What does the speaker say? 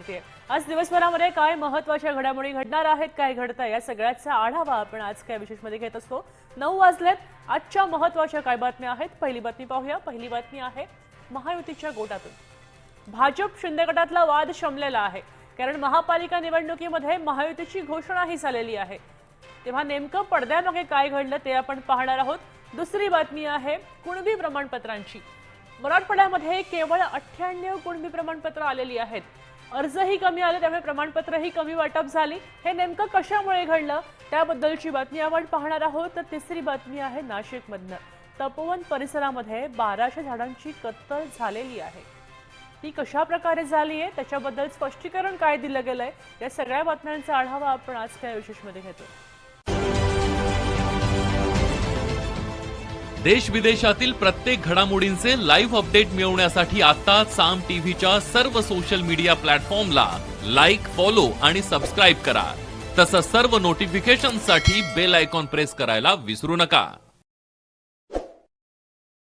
होते। आज दिवसभरामध्ये काय महत्त्वाच्या घडामोडी घडणार आहेत, काय घडतंय या सगळ्याचा आढावा आपण आज काय विशेषमध्ये घेत असतो। 9 वाजलेत, आजच्या महत्त्वाच्या काय बातम्या आहेत पहिली बातमी पाहूया। पहिली बातमी आहे महायुतीच्या गोटातून भाजप शिंदे गटातला वाद शमलेला आहे, कारण महापालिका निवडणुकीमध्ये महायुतीची घोषणाही झालेली आहे। तेव्हा नेमकं पडद्यामागे काय घडलं ते आपण पाहणार आहोत। दुसरी बातमी आहे कुणबी प्रमाणपत्रांची। मराठवाड्यामध्ये केवळ 98 कुणबी प्रमाणपत्र आलेली आहेत। अर्जही कमी आले, त्यामुळे प्रमाणपत्रही कमी वाटप झाली। हे नेमकं कशामुळे घडलं त्याबद्दलची बातमी आपण पाहणार आहोत। तर तिसरी बातमी आहे नाशिकमधनं। तपोवन परिसरामध्ये 1200 झाडांची कत्तल झालेली आहे। ती कशा प्रकारे झाली आहे त्याच्याबद्दल स्पष्टीकरण काय दिलं गेलंय या सगळ्या बातम्यांचा आढावा आपण आज काय विशेषमध्ये घेतो। देश विदेशातील प्रत्येक घडामोडींचे लाईव्ह अपडेट मिळवण्यासाठी आता साम टीव्हीच्या सर्व सोशल मीडिया प्लॅटफॉर्मला लाईक, फॉलो आणि सबस्क्राईब करा। तसंच सर्व नोटिफिकेशनसाठी बेल आयकॉन प्रेस करायला विसरू नका।